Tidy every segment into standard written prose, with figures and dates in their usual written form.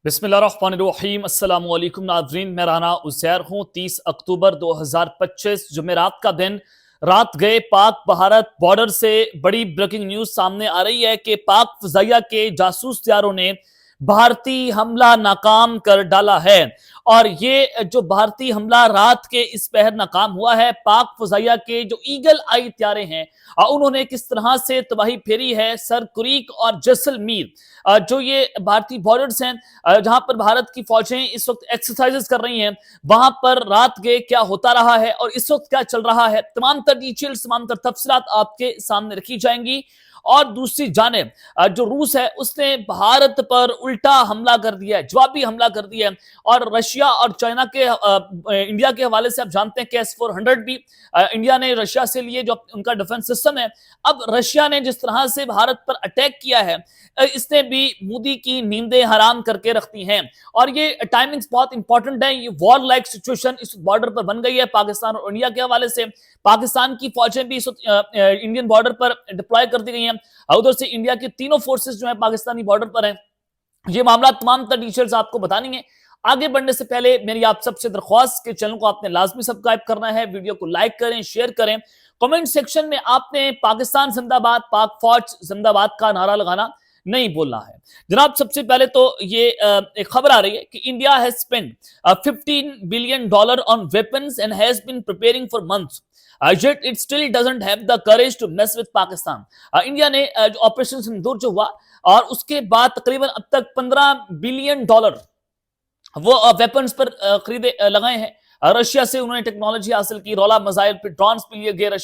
बिस्मिल्लाहिर्रहमानिर्रहीम अस्सलाम वालेकुम नाज़रीन, मैं राना उज़ैर हूँ। 30 अक्टूबर 2025 जुमेरात का दिन। रात गए पाक भारत बॉर्डर से बड़ी ब्रेकिंग न्यूज सामने आ रही है कि पाक फ़ज़ाइया के जासूस त्यारों ने भारतीय हमला नाकाम कर डाला है। और ये जो भारतीय हमला रात के इस पहर नाकाम हुआ है, पाक फ़ज़ाइया के जो ईगल आई त्यारे हैं उन्होंने किस तरह से तबाही फेरी है। सर कुरीक और जैसलमेर जो ये भारतीय बॉर्डर्स हैं जहां पर भारत की फौजें इस वक्त एक्सरसाइजेस कर रही हैं, वहां पर रात गए क्या होता रहा है और इस वक्त क्या चल रहा है, तमाम तर डिटेल्स, तमाम तर तफसीलात आपके सामने रखी जाएंगी। और दूसरी जानिब जो रूस है उसने भारत पर उल्टा हमला कर दिया है, जवाबी हमला कर दिया है। और रशिया और चाइना के इंडिया के हवाले से आप जानते हैं कि S-400 भी इंडिया ने रशिया से लिए, जो उनका डिफेंस सिस्टम है। अब रशिया ने जिस तरह से भारत पर अटैक किया है, इसने भी मोदी की नींदें हराम करके रखती हैं। और ये टाइमिंग्स बहुत इंपॉर्टेंट है। ये वॉर लाइक सिचुएशन इस बॉर्डर पर बन गई है पाकिस्तान और इंडिया के हवाले से। पाकिस्तान की फौजें भी इस इंडियन बॉर्डर पर डिप्लॉय कर दी गई हैं। उधर से इंडिया की तीनों फोर्सेस जो है पाकिस्तानी बॉर्डर पर हैं। ये मामला तमाम तर डिटेल्स आपको बतानी है। आगे बढ़ने से पहले मेरी आप सबसे दरख्वास्त के चैनल को आपने लाजमी सब्सक्राइब करना है, वीडियो को लाइक करें, शेयर करें। कमेंट सेक्शन में आपने पाकिस्तान जिंदाबाद, पाक फौज जिंदाबाद का नारा लगाना नहीं बोलना है। जनाब, सबसे पहले तो ये एक खबर आ रही है कि India has spend $15 billion on weapons and has been preparing for months yet it still doesn't have the courage to mess with Pakistan। India ने जो ऑपरेशन सिंदूर जो हुआ और उसके बाद तकरीबन अब तक $15 बिलियन वो वेपन्स पर खरीदे लगाए हैं। रशिया से उन्होंने टेक्नोलॉजी हासिल की, रौला मिसाइल पे ड्रोन्स पे लिए गए,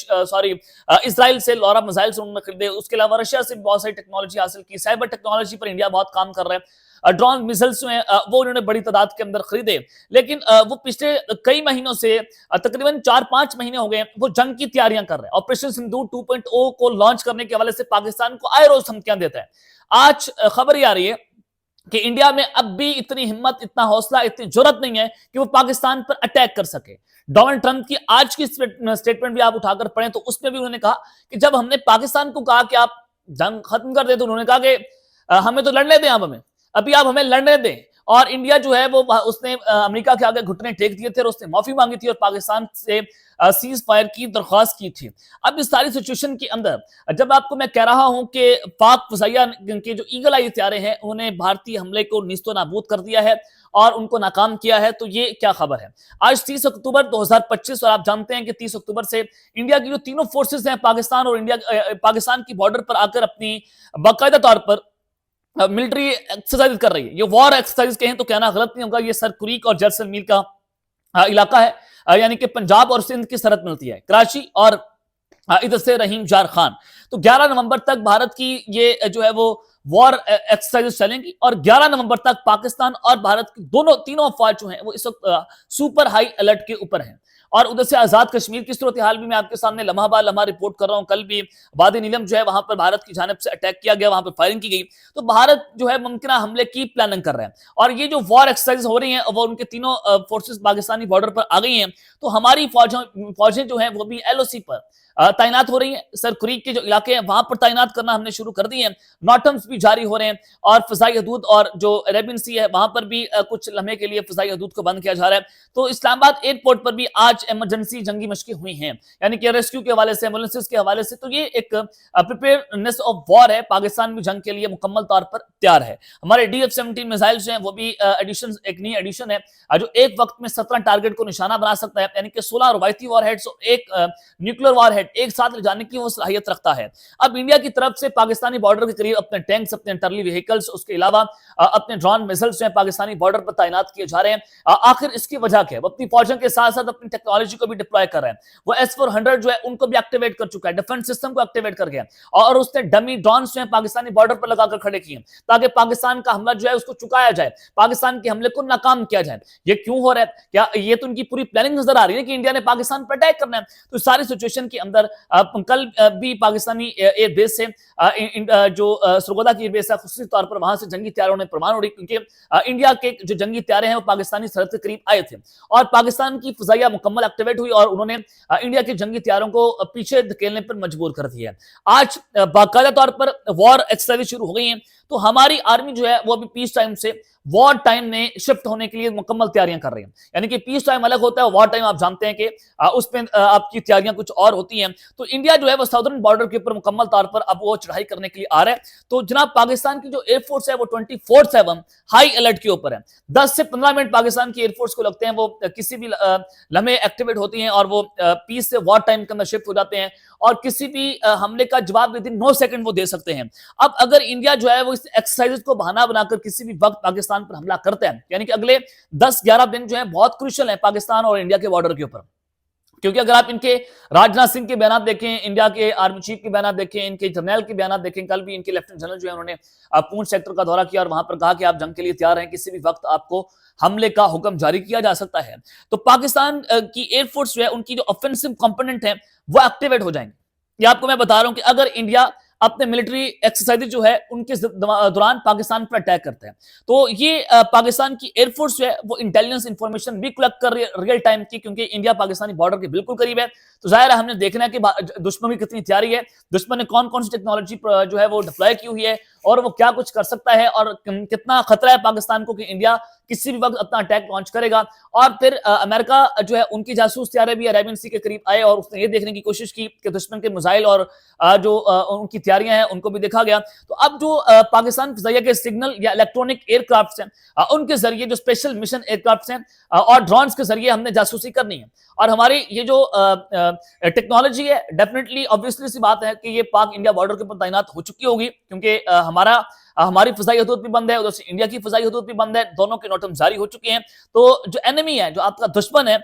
इसराइल से लौरा मिसाइल से उन्होंने खरीदे। उसके अलावा रशिया से बहुत सारी टेक्नोलॉजी हासिल की। साइबर टेक्नोलॉजी पर इंडिया बहुत काम कर रहा है। ड्रोन मिसाइल्स जो हैं वो उन्होंने बड़ी तादाद के अंदर खरीदे। लेकिन वो पिछले कई महीनों से तकरीबन 4-5 महीने हो गए वो जंग की तैयारियां कर रहे हैं। ऑपरेशन सिंदूर 2.0 को लॉन्च करने के हवाले से पाकिस्तान को आए रोज धमकियां देता है। आज खबर ये आ रही है कि इंडिया में अब भी इतनी हिम्मत, इतना हौसला, इतनी जुर्रत नहीं है कि वो पाकिस्तान पर अटैक कर सके। डोनाल्ड ट्रंप की आज की स्टेटमेंट भी आप उठाकर पढ़ें तो उसमें भी उन्होंने कहा कि जब हमने पाकिस्तान को कहा कि आप जंग खत्म कर दे, तो उन्होंने कहा कि हमें तो लड़ने दें, अभी आप हमें लड़ने दें। और इंडिया जो है वो उसने अमेरिका के आगे घुटने टेक दिए थे और उसने माफी मांगी थी और पाकिस्तान से सीज फायर की दरख्वास्त की थी। अब इस सारी सिचुएशन के अंदर जब आपको मैं कह रहा हूं कि पाक फ़ज़ाइया के जो ईगल आई हथियारे हैं उन्होंने भारतीय हमले को निस्तो नाबूद कर दिया है और उनको नाकाम किया है, तो ये क्या खबर है। आज 30 अक्टूबर 2025 और आप जानते हैं कि 30 अक्टूबर से इंडिया की जो तीनों फोर्सेज हैं पाकिस्तान और इंडिया पाकिस्तान की बॉर्डर पर आकर अपनी बाकायदा तौर पर मिलिट्री एक्सरसाइज कर रही है। ये वॉर एक्सरसाइज कहें तो कहना गलत नहीं होगा। ये सर कुरीक और जैसलमेर का इलाका है, यानी कि पंजाब और सिंध की सरहद मिलती है, कराची और इधर से रहीम जार खान। तो 11 नवंबर तक भारत की ये जो है वो वॉर एक्सरसाइज चलेंगी और 11 नवंबर तक पाकिस्तान और भारत की तीनों अफवाज जो हैं वो इस वक्त सुपर हाई अलर्ट के ऊपर हैं। और उधर से आजाद कश्मीर की सूरत हाल भी मैं आपके सामने लम्हा बा लम्हा रिपोर्ट कर रहा हूं। कल भी वादी नीलम जो है वहां पर भारत की जानिब से अटैक किया गया, वहां पर फायरिंग की गई। तो भारत जो है मुमकिन हमले की प्लानिंग कर रहे हैं और ये जो वॉर एक्सरसाइज हो रही हैं वो उनके तीनों फोर्सेस पाकिस्तानी बॉर्डर पर आ गई हैं। तो हमारी फौजें जो हैं वो भी LOC पर तैनात हो रही हैं। सर कुरीक के जो इलाके हैं वहां पर तैनात करना हमने शुरू कर दी है। नॉटम्स भी जारी हो रहे हैं और फिजाई हदूद और जो अरेबियन सी है वहां पर भी कुछ लम्हे के लिए फिजाई हदूद को बंद किया जा रहा है। तो इस्लामाबाद एयरपोर्ट पर भी आज इमरजेंसी जंगी मशकें हुई हैं, यानी कि रेस्क्यू के हवाले से, एम्बुलेंसेस के हवाले से। तो ये एक प्रिपेयरनेस ऑफ वॉर है। पाकिस्तान भी जंग के लिए मुकम्मल तौर पर तैयार है। हमारे DF-17 मिसाइल जो हैं वो भी एडिशन, एक नई एडिशन है जो एक वक्त में 17 टारगेट को निशाना बना सकता है, यानी कि 16 रवायती वॉरहेड्स और एक न्यूक्लियर वॉरहेड एक साथ ले जाने की वो सलाहियत रखता है। अब इंडिया की तरफ से पाकिस्तानी बॉर्डर के करीब अपने टैंक्स, अपने टर्ली व्हीकल्स, उसके अलावा अपने ड्रोन मिसाइल्स जो है पाकिस्तानी बॉर्डर पर तैनात किए जा रहे हैं। आखिर इसकी वजह क्या है? वो अपनी फौजों के साथ साथ अपनी टेक्नोलॉजी को भी डिप्लॉय कर रहे हैं। वो S-400 जो है उनको भी एक्टिवेट कर चुका है, डिफेंस सिस्टम को एक्टिवेट कर गया और उसने डमी ड्रोन्स जो है पाकिस्तानी बॉर्डर पर लगाकर खड़े किए ताकि पाकिस्तान का हमला जो है उसको चुकाया जाए, पाकिस्तान के हमले को नाकाम किया जाए। ये क्यों हो रहा है? क्या ये तो उनकी पूरी प्लानिंग नजर आ रही है कि इंडिया ने पाकिस्तान पर अटैक करना है। तो सारी सिचुएशन के अंदर कल भी पाकिस्तानी एयरबेस से जो सरगोदा की एयरबेस है खुसूसी तौर पर वहां से जंगी त्यारों ने प्रमाण उड़ी, क्योंकि इंडिया के जो जंगी त्यारे हैं वो पाकिस्तानी सरहद के करीब आए थे और पाकिस्तान की फ़ज़ाइया मुकम्मल एक्टिवेट हुई और उन्होंने इंडिया के जंगी त्यारों को पीछे धकेलने पर मजबूर कर दिया। आज बाकायदा तौर पर वॉर एक्सरसाइज शुरू हो गई हैं। तो हमारी आर्मी जो है वो अभी पीस टाइम से वॉर टाइम में शिफ्ट होने के लिए मुकम्मल तैयारियां कर रही है। यानी कि पीस टाइम अलग होता है, वॉर टाइम आप जानते हैं कि उसमें आपकी तैयारियां कुछ और होती हैं। तो इंडिया जो है वो साउदर्न बॉर्डर के ऊपर मुकम्मल तौर पर अब वो चढ़ाई करने के लिए आ रहा है। तो जनाब पाकिस्तान की जो एयरफोर्स है वो 24/7 हाई अलर्ट के ऊपर है। 10 से 15 मिनट पाकिस्तान की एयरफोर्स को लगते हैं, वो किसी भी लम्हे एक्टिवेट होती हैं और वो पीस से वॉर टाइम के अंदर शिफ्ट हो जाते हैं और किसी भी हमले का जवाब विद इन 9 सेकंड वो दे सकते हैं। अब अगर इंडिया जो है वो इस एक्सरसाइज को बहाना बनाकर किसी भी वक्त पाकिस्तान पर हमला करता है, यानी कि अगले 10-11 दिन जो है बहुत क्रूशियल है पाकिस्तान और इंडिया के बॉर्डर के ऊपर। क्योंकि अगर आप इनके राजनाथ सिंह के बयान देखें, इंडिया के आर्मी चीफ के बयान देखें, इनके जनरल के बयान देखें, कल भी इनके लेफ्टिनेंट जनरल जो है उन्होंने पूंछ सेक्टर का दौरा किया और वहां पर कहा कि आप जंग के लिए तैयार हैं, किसी भी वक्त आपको हमले का हुक्म जारी किया जा सकता है। तो पाकिस्तान की एयरफोर्स जो है उनकी जो ऑफेंसिव कंपोनेंट है वो एक्टिवेट हो जाएंगे। ये आपको मैं बता रहा हूं कि अगर इंडिया अपने मिलिट्री एक्सरसाइज जो है उनके दौरान पाकिस्तान पर अटैक करते हैं, तो ये पाकिस्तान की एयरफोर्स जो है वो इंटेलिजेंस इंफॉर्मेशन भी कलेक्ट कर रही है रियल टाइम की, क्योंकि इंडिया पाकिस्तानी बॉर्डर के बिल्कुल करीब है। तो जाहिर है हमने देखना है कि दुश्मन की कितनी तैयारी है, दुश्मन ने कौन कौन सी टेक्नोलॉजी जो है वो डिप्लॉय की हुई है और वो क्या कुछ कर सकता है और कितना खतरा है पाकिस्तान को कि इंडिया किसी भी वक्त अपना अटैक लॉन्च करेगा। और फिर अमेरिका जो है उनकी जासूस तैयारी भी अरेबियन सी के करीब आए और उसने ये देखने की कोशिश की कि दुश्मन के मिसाइल और जो उनकी तैयारियां हैं उनको भी देखा गया। तो अब जो पाकिस्तान फिजाइया के सिग्नल या इलेक्ट्रॉनिक एयरक्राफ्ट हैं उनके जरिए जो स्पेशल मिशन एयरक्राफ्ट हैं और ड्रोन्स के जरिए हमने जासूसी करनी है। और हमारी ये जो टेक्नोलॉजी है डेफिनेटली ऑब्वियसली सी बात है कि ये पाक इंडिया बॉर्डर के ऊपर तैनात हो चुकी होगी, क्योंकि हमारी फिजाई हदूद भी बंद है, उधर से इंडिया की फिजाई हदूद भी बंद है, दोनों के नोटम जारी हो चुके हैं। तो जो एनिमी है, जो आपका दुश्मन है,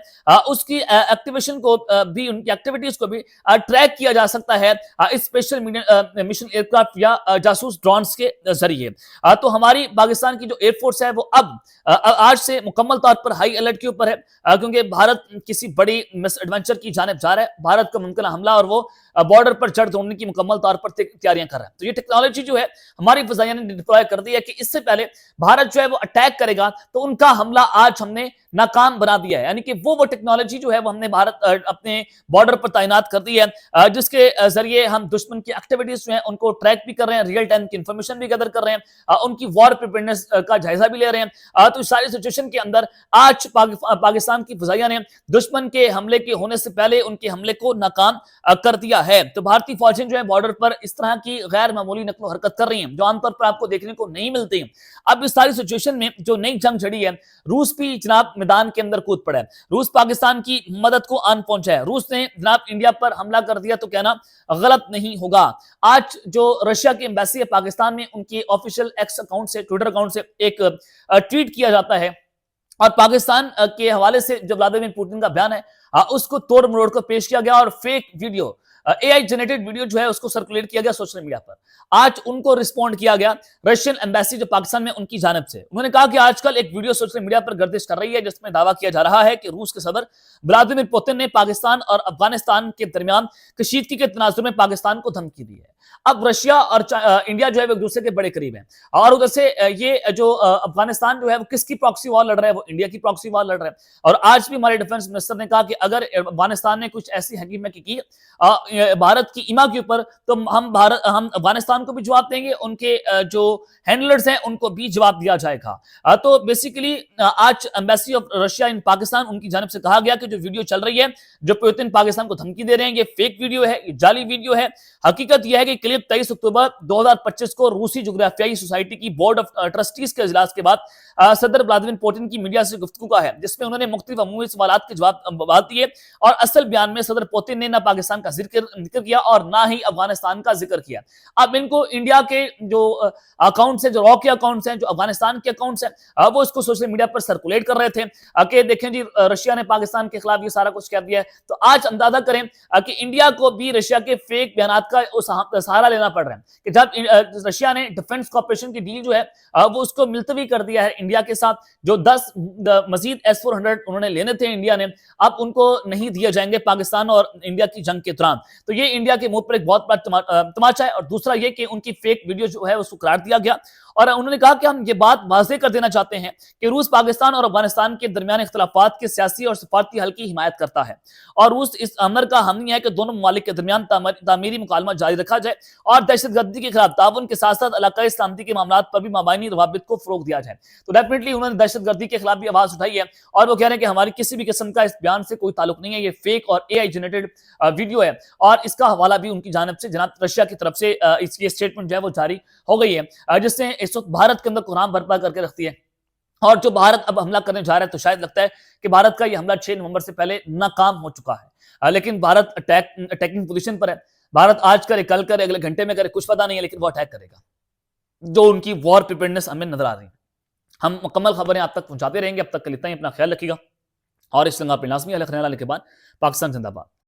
उसकी एक्टिवेशन को भी, उनकी एक्टिविटीज को भी ट्रैक किया जा सकता है इस स्पेशल मिशन एयरक्राफ्ट या जासूस ड्रोन्स के जरिए। तो हमारी पाकिस्तान की जो एयरफोर्स है वो अब आज से मुकम्मल तौर पर हाई अलर्ट के ऊपर है, क्योंकि भारत किसी बड़ी मिस एडवेंचर की जानिब जा रहा है, भारत का मुमकिन हमला और वो बॉर्डर पर जड़ तोड़ने की मुकम्मल तौर पर तैयारियां कर रहा है। तो ये टेक्नोलॉजी जो है हमारी फिजाइया ने डिप्लॉय कर दी है कि इससे पहले भारत जो है वो अटैक करेगा तो उनका हमला आज हमने नाकाम बना दिया है। यानी कि वो टेक्नोलॉजी जो है वो हमने भारत अपने बॉर्डर पर तैनात कर दी है, जिसके जरिए हम दुश्मन की एक्टिविटीज जो है उनको ट्रैक भी कर रहे हैं, रियल टाइम की इंफॉर्मेशन भी गदर कर रहे हैं, उनकी वॉर प्रिपेयरनेस का जायजा भी ले रहे हैं। तो इस सारी सिचुएशन के अंदर आज पाकिस्तान की फिजाइया ने दुश्मन के हमले के होने से पहले उनके हमले को नाकाम कर दिया है। तो भारतीय फौजें जो है बॉर्डर पर इस तरह की गैर मामूली नकलो हरकत कर रही हैं जो आमतौर पर आपको देखने को नहीं मिलती। अब इस सारी सिचुएशन में जो नई जंग छड़ी है, रूस भी जनाब मैदान के अंदर कूद पड़ा है, रूस पाकिस्तान की मदद को आन पहुंचा है, रूस ने जनाब इंडिया पर हमला कर दिया तो कहना गलत नहीं होगा। आज जो रशिया की एम्बेसी है पाकिस्तान में, उनकी ऑफिशियल एक्स अकाउंट से, ट्विटर अकाउंट से एक ट्वीट किया जाता है और पाकिस्तान के हवाले से जो व्लादिमीर पुतिन का बयान है उसको तोड़ मरोड़ कर पेश किया गया और fake video, AI generated video जो है उसको सर्कुलेट किया गया सोशल मीडिया पर। आज उनको रिस्पॉन्ड किया गया रशियन एम्बेसी जो पाकिस्तान में उनकी जानिब से। उन्होंने कहा कि आजकल एक वीडियो सोशल मीडिया पर गर्दिश कर रही है जिसमें दावा किया जा रहा है कि रूस के सदर व्लादिमीर पुतिन ने पाकिस्तान और अफगानिस्तान के दरमियान कशीदगी के तनाजुर में पाकिस्तान को धमकी दी है। अब रशिया और इंडिया जो है वो एक दूसरे के बड़े करीब है और उधर से ये जो अफगानिस्तान जो है वो किसकी प्रॉक्सी वॉर लड़ रहा है, वो इंडिया की प्रॉक्सी वॉर लड़ रहा है। और आज भी हमारे डिफेंस मिनिस्टर ने कहा कि अगर अफगानिस्तान ने कुछ ऐसी हकीमत की भारत की ईमा के ऊपर तो हम अफगानिस्तान को भी जवाब देंगे, उनके जो हैंडलर्स हैं उनको भी जवाब दिया जाएगा। तो बेसिकली आज एम्बेसी ऑफ रशिया इन पाकिस्तान, उनकी जानिब से कहा गया कि जो वीडियो चल रही है, जो पुतिन पाकिस्तान को धमकी दे रहे हैं, ये फेक वीडियो है, ये जाली वीडियो है। हकीकत यह है कि क्लिप 23 अक्टूबर 2025 को रूसी जोग्राफियाई सोसाइटी की बोर्ड ऑफ ट्रस्टीज के इजलास के बाद सदर व्लादिमीर पुतिन की मीडिया से गुफ्तगू का है, जिसमें उन्होंने मुख्तलिफ अमूमी सवालात के जवाब दिए और असल बयान में सदर पुतिन ने ना पाकिस्तान का जिक्र किया और ना ही अफगानिस्तान का जिक्र किया। अब इनको इंडिया के जो अकाउंट्स हैं, जो रॉ के अकाउंट्स हैं, जो अफगानिस्तान के अकाउंट्स हैं, वो इसको सोशल मीडिया पर सर्कुलेट कर रहे थे कि देखें जी रशिया ने पाकिस्तान के खिलाफ ये सारा कुछ कह दिया है। तो आज अंदाजा करें कि इंडिया को भी रशिया के फेक बयान का सहारा लेना पड़ रहा है कि जब रशिया ने डिफेंस कॉर्पोरेशन की डील जो है वो उसको मुलतवी कर दिया है इंडिया के साथ, जो 10 मजीद S-400 उन्होंने लेने थे इंडिया ने, अब उनको नहीं दिए जाएंगे पाकिस्तान और इंडिया की जंग के दौरान। तो ये इंडिया के मुंह पर एक बहुत बड़ा तमाचा है। और दूसरा ये कि उनकी फेक वीडियो जो है उसको करार दिया गया और उन्होंने कहा कि हम ये बात वाज़ेह कर देना चाहते हैं कि रूस पाकिस्तान और अफगानिस्तान के दरमियान इख्तिलाफात के सियासी और सफारती हल की हिमायत करता है और रूस इस अमर का हामी है कि दोनों ममालिक के दरमियान तामीरी मुकालमा जारी रखा जाए जाए और दहशतगर्दी के खिलाफ ताउन के साथ साथ इलाकाई सलामती के मामलों पर भी माबानी रवाबित को फरोग दिया जाए। तो डेफिनेटली उन्होंने दहशतगर्दी के खिलाफ भी आवाज उठाई है और वो कह रहे हैं कि हमारी किसी भी किस्म का इस बयान से कोई ताल्लुक नहीं है, ये फेक और AI जनरेटेड वीडियो है और इसका हवाला भी उनकी जानिब से जनाब रशिया की तरफ से इसकी स्टेटमेंट जो है वो जारी हो गई है, जिससे इस वक्त भारत के अंदर कुरान बर्पा करके रखती है और जो भारत अब हमला करने जा रहा है तो शायद लगता है कि भारत का ये हमला 6 नवंबर से पहले नाकाम हो चुका है। लेकिन भारत अटैकिंग पोजीशन पर है। भारत आज करे, कल करे, अगले घंटे में करे, कुछ पता नहीं है, लेकिन वो अटैक करेगा। जो उनकी वॉर प्रिपेयर्डनेस हमें नजर आ रही है। हम मुकम्मल खबरें आप तक पहुंचाते रहेंगे। अब तक के लिए इतना ही। अपना ख्याल रखिएगा और इस लंगा पे लाजमी अलग रहने के बाद पाकिस्तान जिंदाबाद।